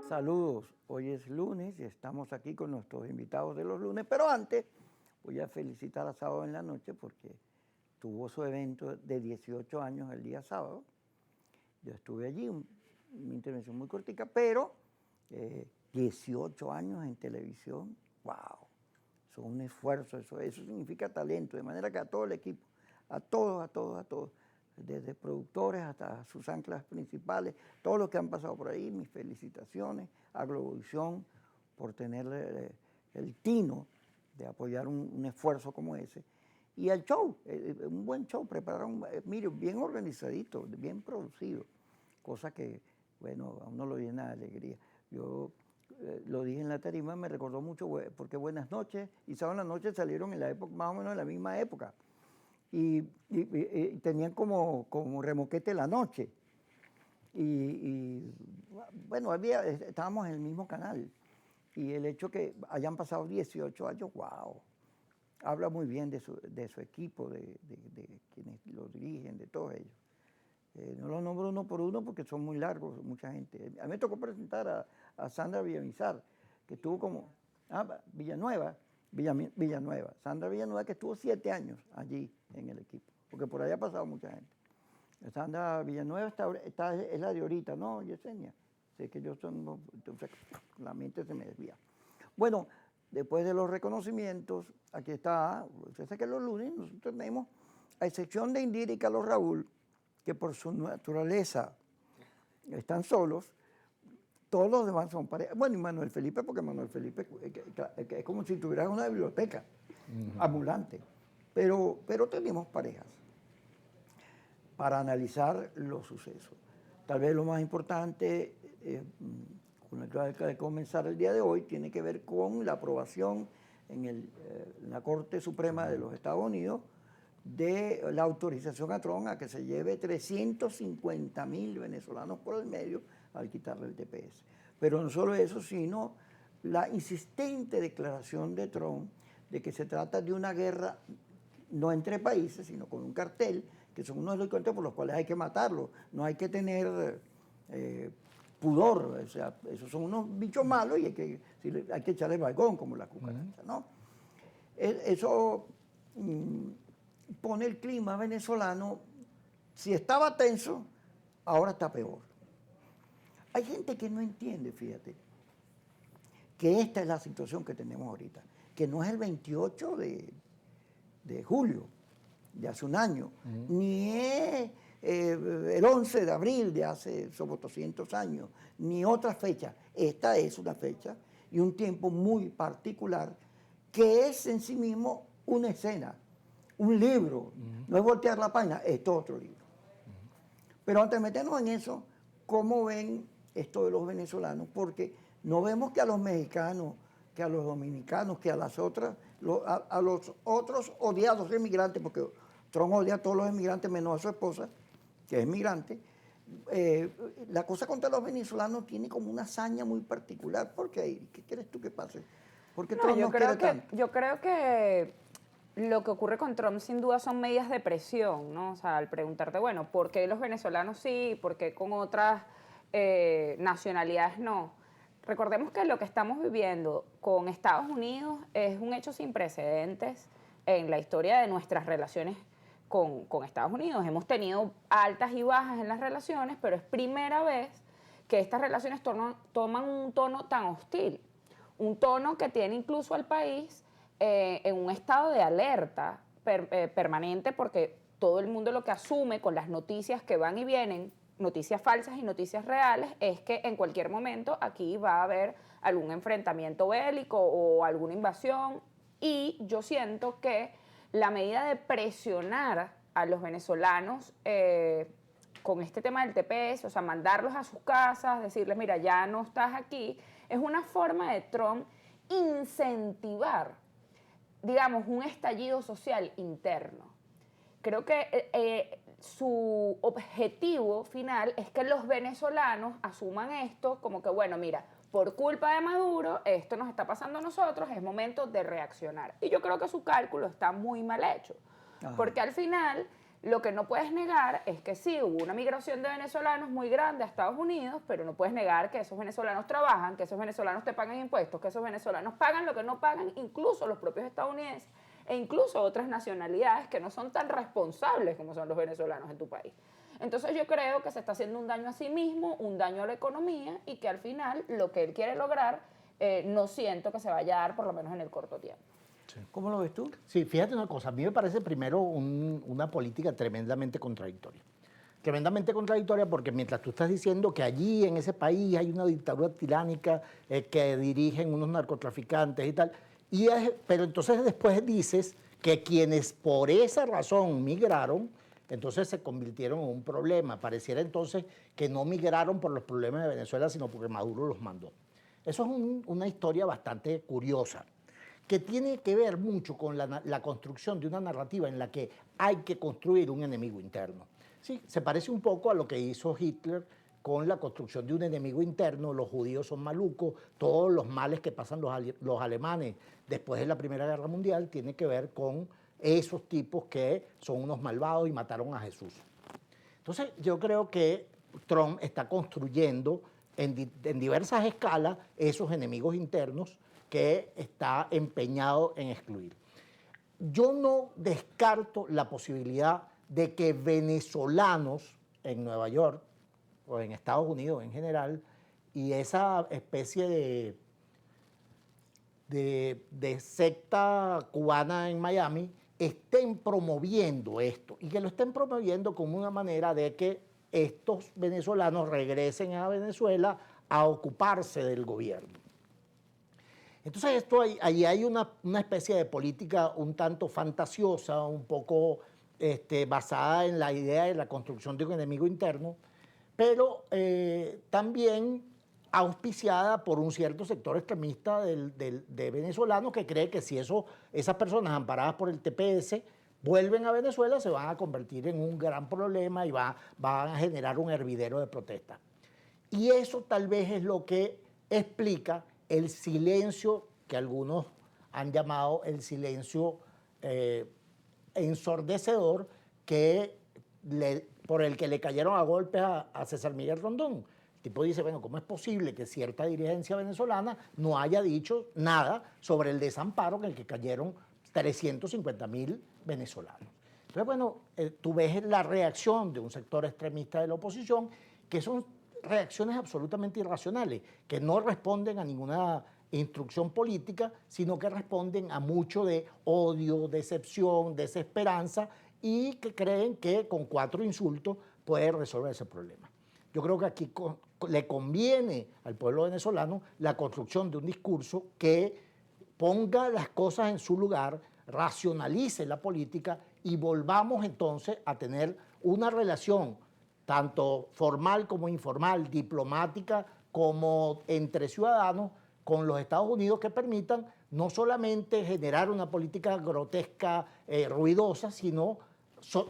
Saludos, hoy es lunes y estamos aquí con nuestros invitados de los lunes, pero antes voy a felicitar a Sábado en la Noche porque tuvo su evento de 18 años el día sábado. Yo estuve allí, una intervención muy cortica, pero 18 años en televisión, wow, eso es un esfuerzo, eso significa talento, de manera que a todo el equipo, a todos, desde productores hasta sus anclas principales, todos los que han pasado por ahí, mis felicitaciones a Globovisión por tener el tino de apoyar un esfuerzo como ese. Y el show, un buen show, prepararon, mire, bien organizadito, bien producido, cosa que, bueno, a uno lo llena de alegría. Yo lo dije en la tarima, me recordó mucho, porque Buenas noches y Sábado en la Noche salieron en la época, más o menos en la misma época. Y tenían como remoquete la noche. Bueno, estábamos en el mismo canal. Y el hecho que hayan pasado 18 años, wow, habla muy bien de su equipo, de quienes lo dirigen, de todos ellos. No los nombro uno por uno porque son muy largos, mucha gente. A mí me tocó presentar a Sandra Villamizar, que estuvo como, Villanueva, Sandra Villanueva, que estuvo 7 años allí en el equipo, porque por allá ha pasado mucha gente. Sandra Villanueva es la de ahorita, ¿no, Yesenia? Sé que entonces la mente se me desvía. Bueno, después de los reconocimientos, aquí está, usted sabe que los lunes nosotros tenemos, a excepción de Indira y Carlos Raúl, que por su naturaleza están solos, todos los demás son parejas. Bueno, y Manuel Felipe, porque Manuel Felipe es como si tuvieras una biblioteca ambulante. Pero tenemos parejas para analizar los sucesos. Tal vez lo más importante, con el que hay que comenzar el día de hoy, tiene que ver con la aprobación en la Corte Suprema de los Estados Unidos de la autorización a Trump a que se lleve 350.000 venezolanos por el medio al quitarle el TPS. Pero no solo eso, sino la insistente declaración de Trump de que se trata de una guerra no entre países, sino con un cartel, que son unos delincuentes por los cuales hay que matarlos. No hay que tener pudor, o sea, esos son unos bichos malos y hay que echarles balgón como la cucaracha, ¿no? Eso pone el clima venezolano, si estaba tenso, ahora está peor. Hay gente que no entiende, fíjate, que esta es la situación que tenemos ahorita, que no es el 28 de julio, de hace un año, ni es el 11 de abril de hace sobre 200 años, ni otra fecha. Esta es una fecha y un tiempo muy particular que es en sí mismo una escena, un libro. No es voltear la página, esto es otro libro. Pero antes de meternos en eso, ¿cómo ven esto de los venezolanos? Porque no vemos que a los mexicanos, que a los dominicanos, que a los otros odiados emigrantes, porque Trump odia a todos los emigrantes menos a su esposa, que es migrante, la cosa contra los venezolanos tiene como una hazaña muy particular. ¿Por qué? ¿Qué crees tú que pase? ¿Por qué Trump no quiere tanto? Yo creo que lo que ocurre con Trump sin duda son medidas de presión, ¿no? O sea, al preguntarte, bueno, ¿por qué los venezolanos sí y por qué con otras nacionalidades no? Recordemos que lo que estamos viviendo con Estados Unidos es un hecho sin precedentes en la historia de nuestras relaciones con Estados Unidos. Hemos tenido altas y bajas en las relaciones, pero es primera vez que estas relaciones toman un tono tan hostil. Un tono que tiene incluso al país en un estado de alerta permanente, porque todo el mundo lo que asume con las noticias que van y vienen, noticias falsas y noticias reales, es que en cualquier momento aquí va a haber algún enfrentamiento bélico o alguna invasión. Y yo siento que la medida de presionar a los venezolanos con este tema del TPS, o sea, mandarlos a sus casas, decirles, mira, ya no estás aquí, es una forma de Trump incentivar, digamos, un estallido social interno. Creo que su objetivo final es que los venezolanos asuman esto como que, bueno, mira, por culpa de Maduro, esto nos está pasando a nosotros, es momento de reaccionar. Y yo creo que su cálculo está muy mal hecho, porque al final Lo que no puedes negar es que sí, hubo una migración de venezolanos muy grande a Estados Unidos, pero no puedes negar que esos venezolanos trabajan, que esos venezolanos te pagan impuestos, que esos venezolanos pagan lo que no pagan incluso los propios estadounidenses e incluso otras nacionalidades que no son tan responsables como son los venezolanos en tu país. Entonces yo creo que se está haciendo un daño a sí mismo, un daño a la economía y que al final lo que él quiere lograr no siento que se vaya a dar por lo menos en el corto tiempo. Sí. ¿Cómo lo ves tú? Sí, fíjate una cosa, a mí me parece primero una política tremendamente contradictoria. Tremendamente contradictoria porque mientras tú estás diciendo que allí en ese país hay una dictadura tiránica que dirigen unos narcotraficantes y tal, pero entonces después dices que quienes por esa razón migraron, entonces se convirtieron en un problema. Pareciera entonces que no migraron por los problemas de Venezuela, sino porque Maduro los mandó. Eso es una historia bastante curiosa, que tiene que ver mucho con la construcción de una narrativa en la que hay que construir un enemigo interno. Sí, se parece un poco a lo que hizo Hitler con la construcción de un enemigo interno. Los judíos son malucos, todos los males que pasan los alemanes después de la Primera Guerra Mundial tienen que ver con esos tipos que son unos malvados y mataron a Jesús. Entonces yo creo que Trump está construyendo en diversas escalas esos enemigos internos que está empeñado en excluir. Yo no descarto la posibilidad de que venezolanos en Nueva York o en Estados Unidos en general y esa especie de secta cubana en Miami estén promoviendo esto y que lo estén promoviendo como una manera de que estos venezolanos regresen a Venezuela a ocuparse del gobierno. Entonces ahí hay una especie de política un tanto fantasiosa, un poco basada en la idea de la construcción de un enemigo interno, pero también auspiciada por un cierto sector extremista de venezolanos que cree que si esas personas amparadas por el TPS vuelven a Venezuela se van a convertir en un gran problema y van a generar un hervidero de protestas. Y eso tal vez es lo que explica el silencio que algunos han llamado el silencio ensordecedor por el que le cayeron a golpes a César Miguel Rondón. El tipo dice, bueno, ¿cómo es posible que cierta dirigencia venezolana no haya dicho nada sobre el desamparo en el que cayeron 350.000 venezolanos? Entonces, bueno, tú ves la reacción de un sector extremista de la oposición, que son reacciones absolutamente irracionales, que no responden a ninguna instrucción política, sino que responden a mucho de odio, decepción, desesperanza y que creen que con 4 insultos puede resolver ese problema. Yo creo que aquí le conviene al pueblo venezolano la construcción de un discurso que ponga las cosas en su lugar, racionalice la política y volvamos entonces a tener una relación tanto formal como informal, diplomática como entre ciudadanos con los Estados Unidos que permitan no solamente generar una política grotesca, ruidosa, sino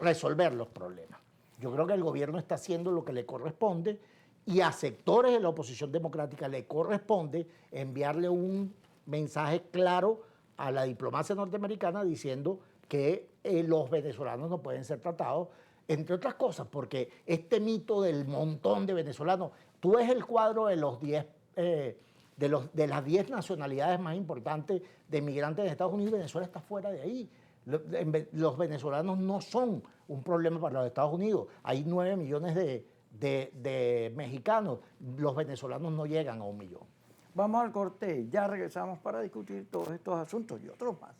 resolver los problemas. Yo creo que el gobierno está haciendo lo que le corresponde y a sectores de la oposición democrática le corresponde enviarle un mensaje claro a la diplomacia norteamericana diciendo que los venezolanos no pueden ser tratados, entre otras cosas, porque este mito del montón de venezolanos, tú ves el cuadro de los 10, de las 10 nacionalidades más importantes de migrantes en Estados Unidos, Venezuela está fuera de ahí. Los venezolanos no son un problema para los Estados Unidos. Hay 9 millones de mexicanos. Los venezolanos no llegan a 1 millón. Vamos al corte. Ya regresamos para discutir todos estos asuntos y otros más.